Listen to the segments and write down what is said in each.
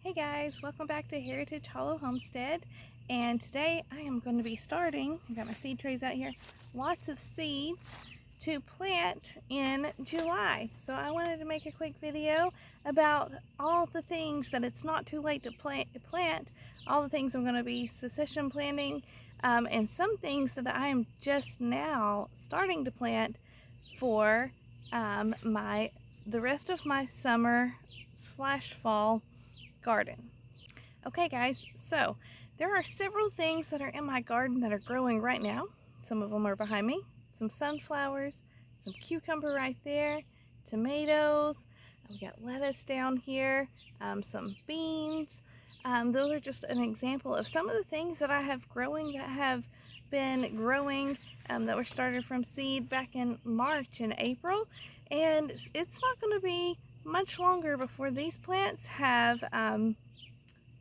Hey guys, welcome back to Heritage Hollow Homestead, and today I am going to be starting, I've got my seed trays out here, lots of seeds to plant in July. So I wanted to make a quick video about all the things that it's not too late to plant, all the things I'm going to be succession planting, and some things that I am just now starting to plant for the rest of my summer/fall garden. Okay guys, so there are several things that are in my garden that are growing right now. Some of them are behind me. Some sunflowers, some cucumber right there, tomatoes, we got lettuce down here, some beans. Those are just an example of some of the things that I have growing that have been growing that were started from seed back in March and April, and it's not going to be much longer before these plants have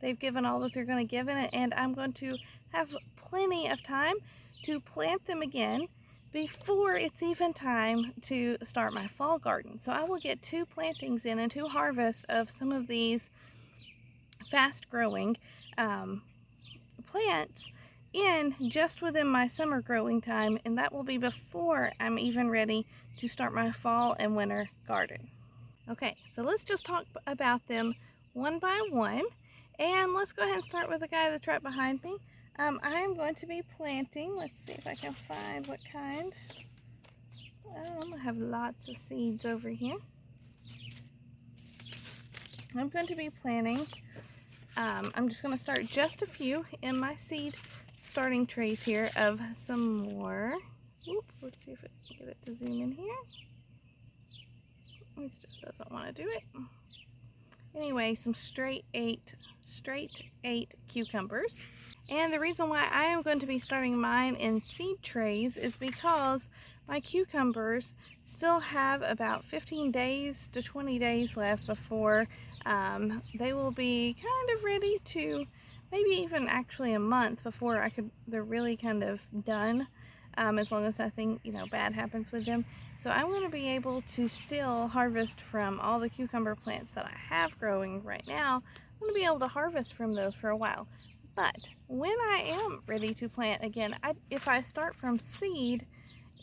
they've given all that they're going to give in it, and I'm going to have plenty of time to plant them again before it's even time to start my fall garden. So I will get 2 plantings in and 2 harvests of some of these fast growing plants in just within my summer growing time, and that will be before I'm even ready to start my fall and winter garden. Okay, so let's just talk about them one by one, and let's go ahead and start with the guy that's right behind me. I am going to be planting, let's see if I can find what kind. I have lots of seeds over here. I'm going to be planting, I'm just going to start just a few in my seed starting trays here of some more. Oop, let's see if I can get it to zoom in here. This just doesn't want to do it. Anyway, some straight eight cucumbers. And the reason why I am going to be starting mine in seed trays is because my cucumbers still have about 15 days to 20 days left before they will be kind of ready to, maybe even actually a month before they're really kind of done. As long as nothing, bad happens with them. So I'm going to be able to still harvest from all the cucumber plants that I have growing right now. I'm going to be able to harvest from those for a while. But when I am ready to plant again, if I start from seed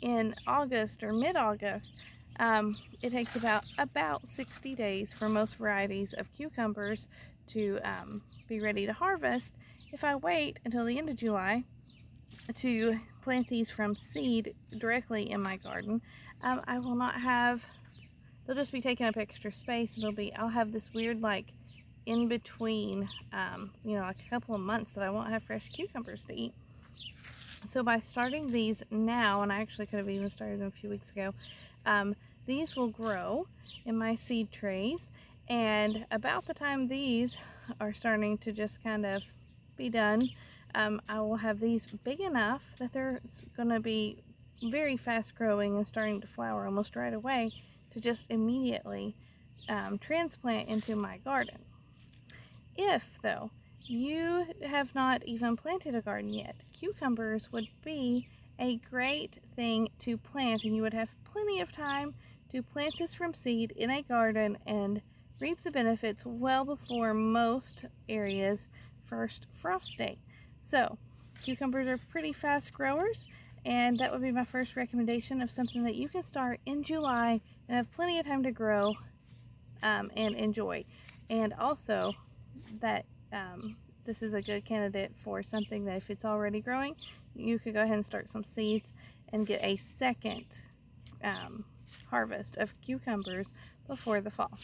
in August or mid-August, it takes about 60 days for most varieties of cucumbers to be ready to harvest. If I wait until the end of July to plant these from seed directly in my garden, I will not have, they'll just be taking up extra space. I'll have this weird like in between, like a couple of months that I won't have fresh cucumbers to eat. So by starting these now, and I actually could have even started them a few weeks ago, these will grow in my seed trays, and about the time these are starting to just kind of be done, I will have these big enough that they're going to be very fast growing and starting to flower almost right away to just immediately transplant into my garden. If, though, you have not even planted a garden yet, cucumbers would be a great thing to plant, and you would have plenty of time to plant this from seed in a garden and reap the benefits well before most areas' first frost date. So, cucumbers are pretty fast growers, and that would be my first recommendation of something that you can start in July and have plenty of time to grow and enjoy. And also, that this is a good candidate for something that if it's already growing, you could go ahead and start some seeds and get a second harvest of cucumbers before the fall.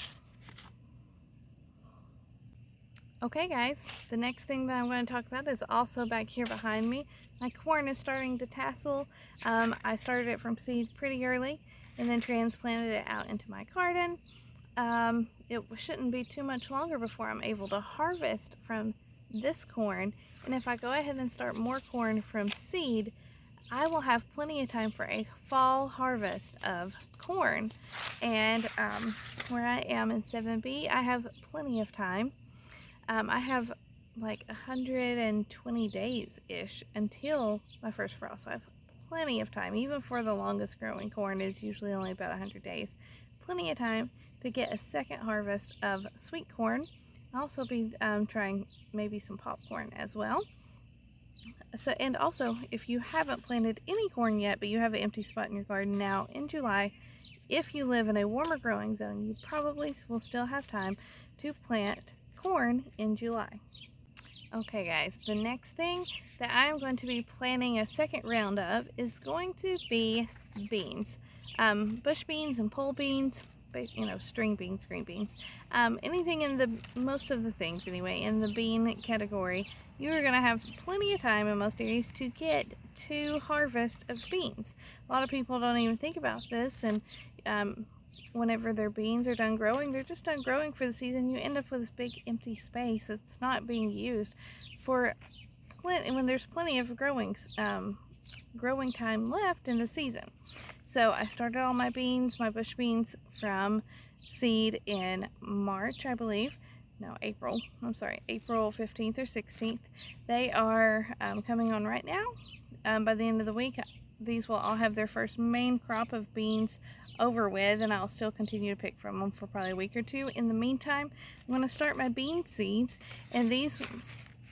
Okay guys, the next thing that I'm going to talk about is also back here behind me. My corn is starting to tassel. I started it from seed pretty early and then transplanted it out into my garden. It shouldn't be too much longer before I'm able to harvest from this corn, and if I go ahead and start more corn from seed, I will have plenty of time for a fall harvest of corn. And where I am in 7B, I have plenty of time. I have like 120 days-ish until my first frost, so I have plenty of time. Even for the longest growing corn is usually only about 100 days. Plenty of time to get a second harvest of sweet corn. I'll also be trying maybe some popcorn as well. So, and also, if you haven't planted any corn yet, but you have an empty spot in your garden now in July, if you live in a warmer growing zone, you probably will still have time to plant corn in July. Okay guys, the next thing that I am going to be planting a second round of is going to be beans. Bush beans and pole beans, you know, string beans, green beans, anything in the, most of the things anyway, in the bean category, you are going to have plenty of time in most areas to get to harvest of beans. A lot of people don't even think about this, and whenever their beans are done growing, they're just done growing for the season. You end up with this big empty space that's not being used for when there's plenty of growing time left in the season. So I started all my beans, my bush beans, from seed in March, I believe. No, April. I'm sorry, April 15th or 16th. They are coming on right now. By the end of the week, these will all have their first main crop of beans over with, and I'll still continue to pick from them for probably a week or two. In the meantime, I'm going to start my bean seeds, and these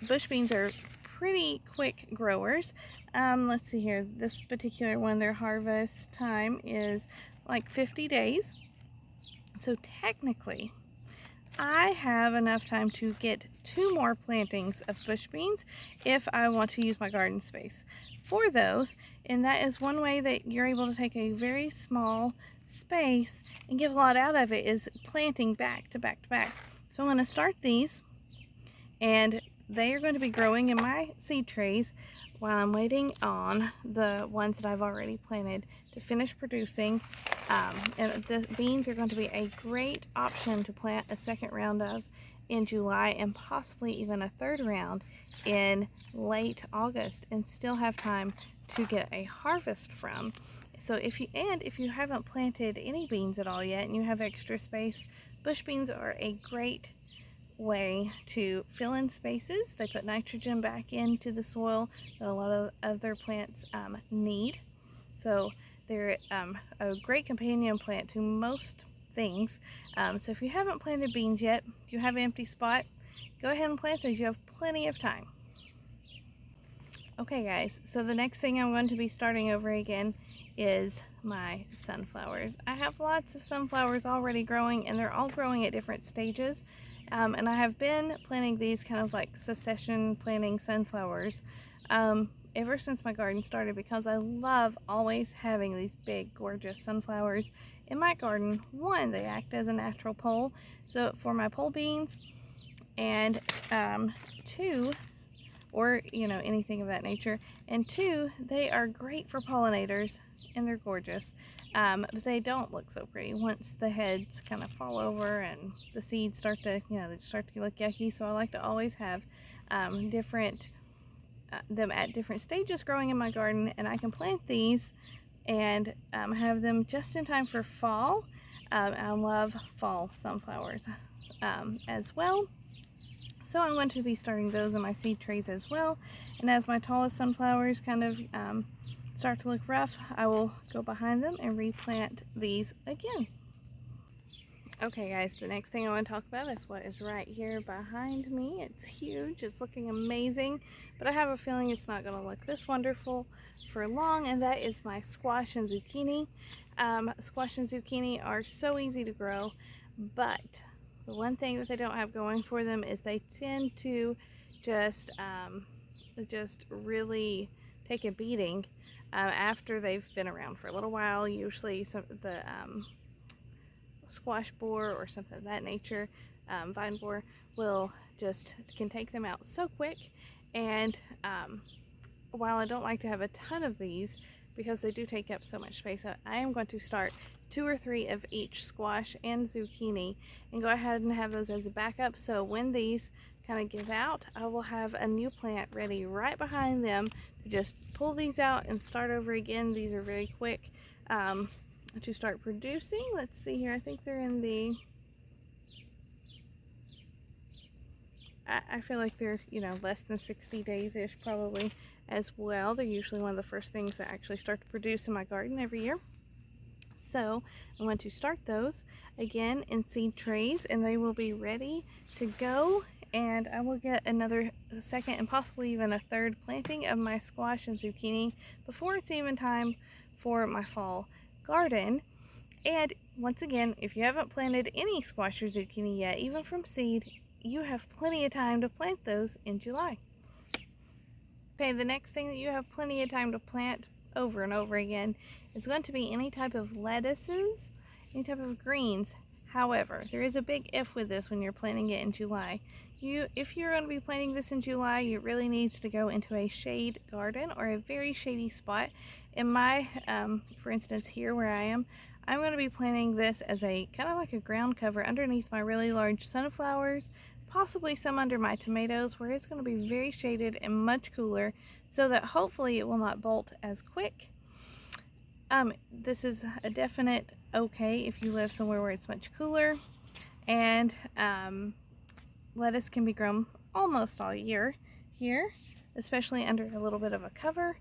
bush beans are pretty quick growers. Let's see here, this particular one, their harvest time is like 50 days. So technically, I have enough time to get 2 more plantings of bush beans if I want to use my garden space for those, and that is one way that you're able to take a very small space and get a lot out of it, is planting back to back to back. So I'm going to start these, and they are going to be growing in my seed trays while I'm waiting on the ones that I've already planted to finish producing. And the beans are going to be a great option to plant a second round of in July, and possibly even a third round in late August, and still have time to get a harvest from. So if you haven't planted any beans at all yet and you have extra space, bush beans are a great way to fill in spaces. They put nitrogen back into the soil that a lot of other plants need. So they're a great companion plant to most things. So if you haven't planted beans yet, if you have an empty spot, go ahead and plant those. You have plenty of time. Okay guys, so the next thing I'm going to be starting over again is my sunflowers. I have lots of sunflowers already growing, and they're all growing at different stages. And I have been planting these kind of like succession planting sunflowers ever since my garden started, because I love always having these big gorgeous sunflowers in my garden. One, they act as a natural pole so for my pole beans, and two, or you know, anything of that nature, and two, they are great for pollinators, and they're gorgeous, but they don't look so pretty once the heads kind of fall over and the seeds start to, you know, they start to look yucky. So I like to always have them at different stages growing in my garden, and I can plant these and have them just in time for fall. I love fall sunflowers as well. So I'm going to be starting those in my seed trays as well. And as my tallest sunflowers kind of start to look rough, I will go behind them and replant these again. Okay guys, the next thing I want to talk about is what is right here behind me. It's huge, it's looking amazing, but I have a feeling it's not going to look this wonderful for long, and that is my squash and zucchini. Squash and zucchini are so easy to grow, but the one thing that they don't have going for them is they tend to just really take a beating after they've been around for a little while. Usually the squash borer or something of that nature, vine borer, can take them out so quick. And while I don't like to have a ton of these because they do take up so much space, I am going to start 2 or 3 of each squash and zucchini and go ahead and have those as a backup. So when these kind of give out, I will have a new plant ready right behind them to just pull these out and start over again. These are very quick to start producing. Let's see here, I think they're in the, I feel like they're, you know, less than 60 days ish probably as well. They're usually one of the first things that actually start to produce in my garden every year. So I'm going to start those again in seed trays, and they will be ready to go. And I will get another second and possibly even a third planting of my squash and zucchini before it's even time for my fall garden. And once again, if you haven't planted any squash or zucchini yet, even from seed, you have plenty of time to plant those in July. Okay, the next thing that you have plenty of time to plant over and over again is going to be any type of lettuces, any type of greens. However, there is a big if with this when you're planting it in July. If you're going to be planting this in July, it really needs to go into a shade garden or a very shady spot. In my, for instance, here where I am, I'm going to be planting this as a kind of like a ground cover underneath my really large sunflowers, possibly some under my tomatoes, where it's going to be very shaded and much cooler, so that hopefully it will not bolt as quick. This is a definite okay if you live somewhere where it's much cooler, and lettuce can be grown almost all year here, especially under a little bit of a cover,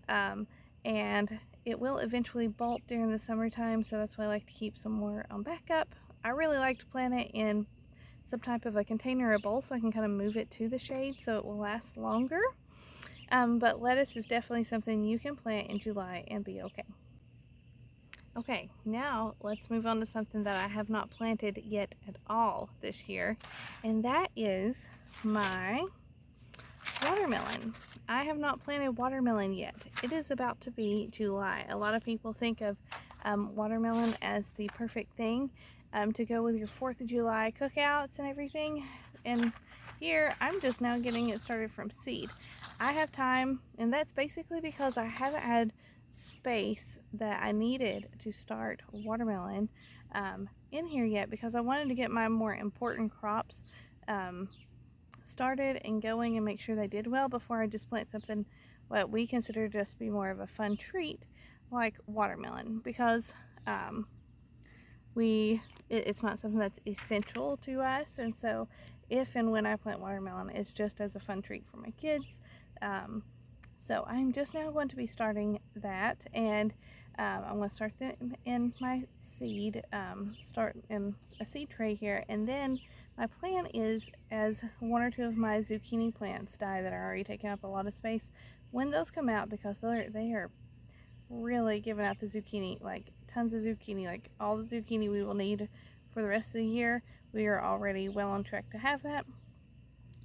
and it will eventually bolt during the summertime, so that's why I like to keep some more on backup. I really like to plant it in some type of a container or bowl so I can kind of move it to the shade so it will last longer. But lettuce is definitely something you can plant in July and be okay. Okay, now let's move on to something that I have not planted yet at all this year, and that is my watermelon. I have not planted watermelon yet. It is about to be July. A lot of people think of watermelon as the perfect thing to go with your 4th of July cookouts and everything, and here I'm just now getting it started from seed. I have time, and that's basically because I haven't had space that I needed to start watermelon in here yet, because I wanted to get my more important crops started and going and make sure they did well before I just plant something what we consider just to be more of a fun treat like watermelon, because it's not something that's essential to us, and so if and when I plant watermelon, it's just as a fun treat for my kids. So I'm just now going to be starting that, and I'm going to start them in my seed, start in a seed tray here, and then my plan is, as 1 or 2 of my zucchini plants die that are already taking up a lot of space, when those come out, because they are really giving out the zucchini, like tons of zucchini, like all the zucchini we will need for the rest of the year. We are already well on track to have that.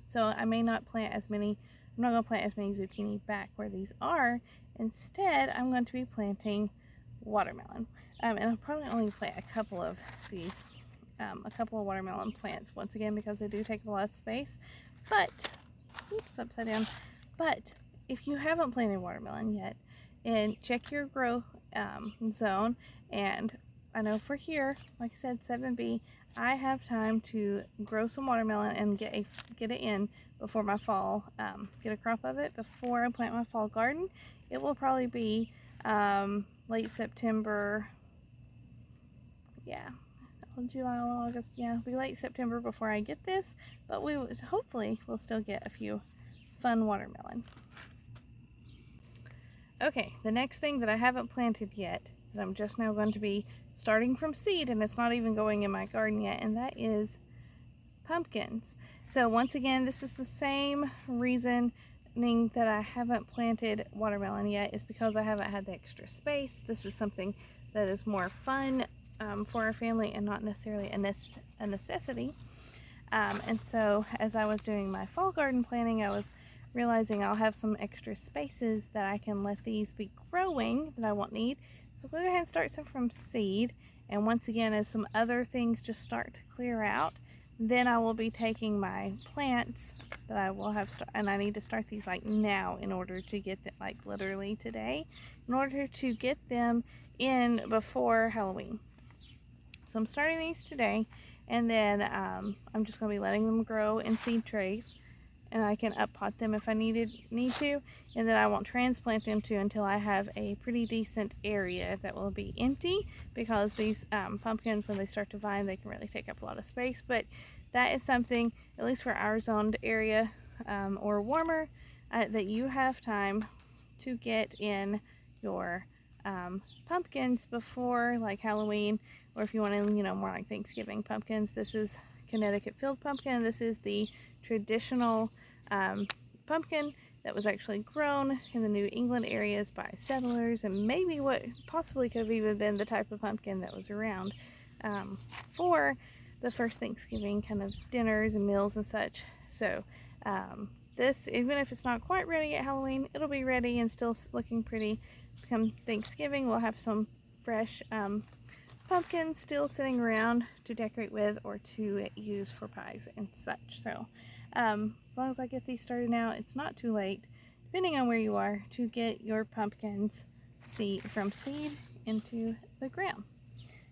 So I may not plant as many, I'm not going to plant as many zucchini back where these are. Instead, I'm going to be planting watermelon. And I'll probably only plant a couple of these, a couple of watermelon plants, once again, because they do take a lot of space. But, oops, upside down. But if you haven't planted watermelon yet, and check your grow zone, and I know for here, like I said, 7B, I have time to grow some watermelon and get it in before my fall, get a crop of it before I plant my fall garden. It will probably be late September, yeah, July, August, yeah, it'll be late September before I get this, but hopefully we'll still get a few fun watermelon. Okay, the next thing that I haven't planted yet, that I'm just now going to be starting from seed, and it's not even going in my garden yet, and that is pumpkins. So once again, this is the same reasoning that I haven't planted watermelon yet, is because I haven't had the extra space. This is something that is more fun for our family and not necessarily a necessity. And so as I was doing my fall garden planning, I was realizing I'll have some extra spaces that I can let these be growing that I won't need. So we'll go ahead and start some from seed, and once again, as some other things just start to clear out, then I will be taking my plants that I will have and I need to start these like now in order to get them, like literally today, in order to get them in before Halloween. So I'm starting these today, and then I'm just going to be letting them grow in seed trays, and I can up pot them if I need to, and then I won't transplant them to until I have a pretty decent area that will be empty, because these pumpkins, when they start to vine, they can really take up a lot of space. But that is something, at least for our zoned area or warmer, that you have time to get in your pumpkins before, like Halloween, or if you want to, more like Thanksgiving pumpkins. This is Connecticut field pumpkin. This is the traditional pumpkin that was actually grown in the New England areas by settlers, and maybe what possibly could have even been the type of pumpkin that was around for the first Thanksgiving kind of dinners and meals and such. So this, even if it's not quite ready at Halloween, it'll be ready and still looking pretty. Come Thanksgiving, we'll have some fresh pumpkins still sitting around to decorate with or to use for pies and such. So as long as I get these started now, it's not too late, depending on where you are, to get your pumpkins from seed into the ground.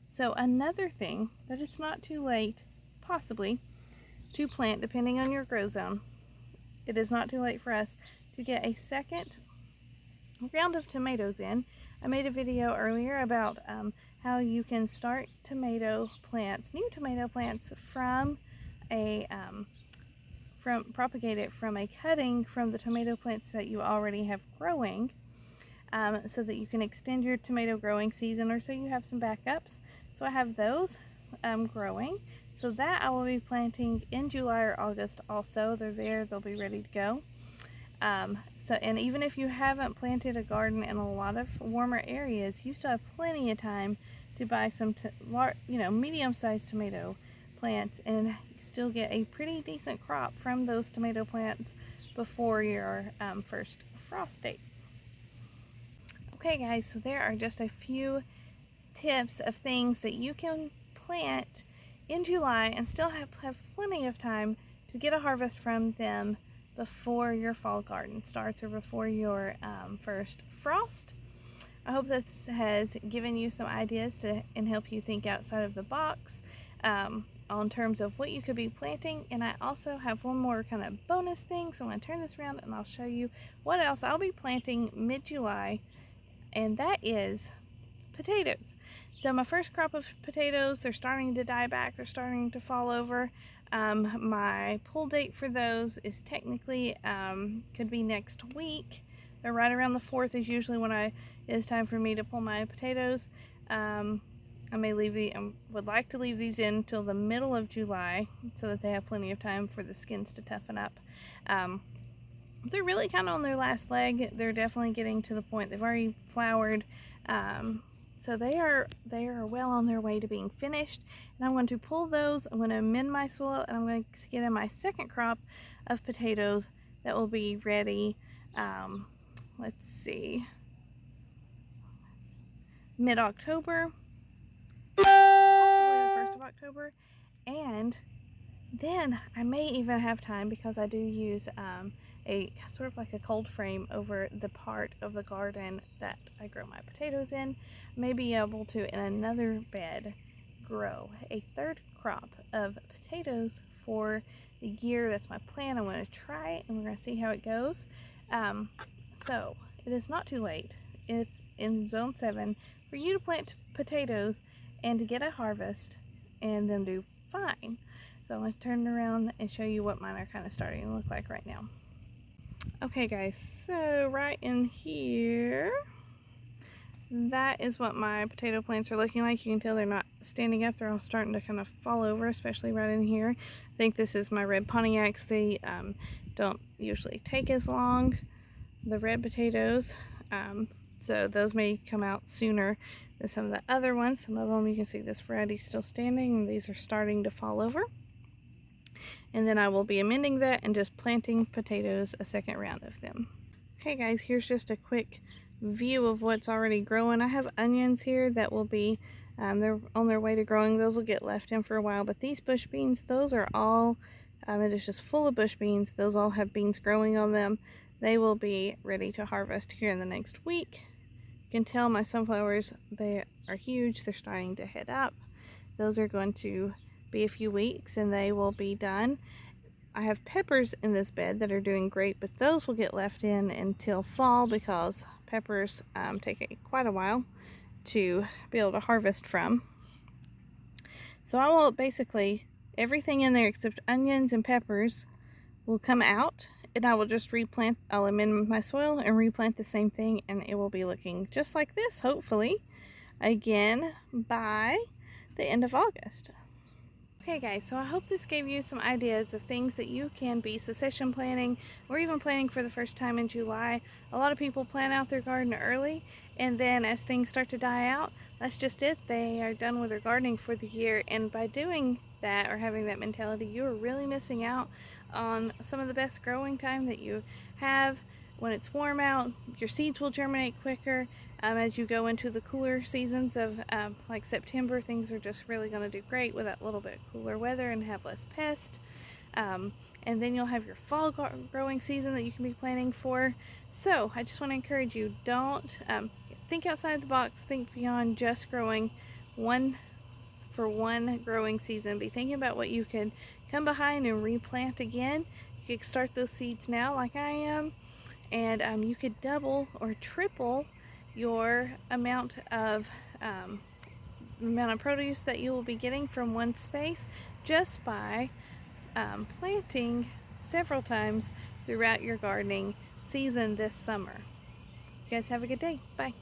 So another thing that it's not too late, possibly, to plant, depending on your grow zone. It is not too late for us to get a second round of tomatoes in. I made a video earlier about how you can start tomato plants, new tomato plants, from propagate it from a cutting from the tomato plants that you already have growing, so that you can extend your tomato growing season, or so you have some backups. So I have those growing. So that I will be planting in July or August also. They're there, they'll be ready to go. And even if you haven't planted a garden in a lot of warmer areas, you still have plenty of time to buy some medium-sized tomato plants and still get a pretty decent crop from those tomato plants before your first frost date. Okay guys, so there are just a few tips of things that you can plant in July and still have plenty of time to get a harvest from them before your fall garden starts or before your first frost. I hope this has given you some ideas and help you think outside of the box on terms of what you could be planting. And I also have one more kind of bonus thing, so I'm going to turn this around and I'll show you what else I'll be planting mid-July, and that is potatoes. So my first crop of potatoes, they're starting to die back, they're starting to fall over. My pull date for those is technically could be next week. They're right around the 4th is usually when it is time for me to pull my potatoes. I would like to leave these in till the middle of July so that they have plenty of time for the skins to toughen up. They're really kind of on their last leg. They're definitely getting to the point. They've already flowered. So they are well on their way to being finished. And I'm going to pull those. I'm going to amend my soil, and I'm going to get in my second crop of potatoes that will be ready, let's see, mid-October, possibly the 1st of October. And then I may even have time, because I do use a sort of like a cold frame over the part of the garden that I grow my potatoes in. I may be able to, in another bed, grow a third crop of potatoes for the year. That's my plan. I'm going to try it and we're going to see how it goes. So it is not too late if in zone 7 for you to plant potatoes and to get a harvest and them do fine. So I'm going to turn it around and show you what mine are kind of starting to look like right now. Okay guys, so right in here, that is what my potato plants are looking like. You can tell they're not standing up. They're all starting to kind of fall over, especially right in here. I think this is my red Pontiacs. They don't usually take as long, the red potatoes. So those may come out sooner than some of the other ones. Some of them, you can see this variety is still standing, and these are starting to fall over. And then I will be amending that and just planting potatoes, a second round of them. Okay guys, here's just a quick view of what's already growing. I have onions here that will be, they're on their way to growing. Those will get left in for a while, but these bush beans, those are all, it is just full of bush beans. Those all have beans growing on them. They will be ready to harvest here in the next week. You can tell my sunflowers, they are huge. They're starting to head up. Those are going to be a few weeks and they will be done. I have peppers in this bed that are doing great, but those will get left in until fall because peppers take quite a while to be able to harvest from. So I will basically, everything in there except onions and peppers will come out and I will just replant. I'll amend my soil and replant the same thing, and it will be looking just like this, hopefully, again by the end of August. Okay guys, so I hope this gave you some ideas of things that you can be succession planting or even planting for the first time in July. A lot of people plan out their garden early, and then as things start to die out, that's just it. They are done with their gardening for the year, and by doing that or having that mentality, you are really missing out on some of the best growing time that you have. When it's warm out, your seeds will germinate quicker. As you go into the cooler seasons of like September, things are just really going to do great with that little bit cooler weather and have less pests. And then you'll have your fall growing season that you can be planning for. So I just want to encourage you, don't think outside the box, think beyond just growing one growing season. Be thinking about what you can come behind and replant again. You could start those seeds now like I am, and you could double or triple your amount of produce that you will be getting from one space just by planting several times throughout your gardening season this summer. You guys have a good day. Bye.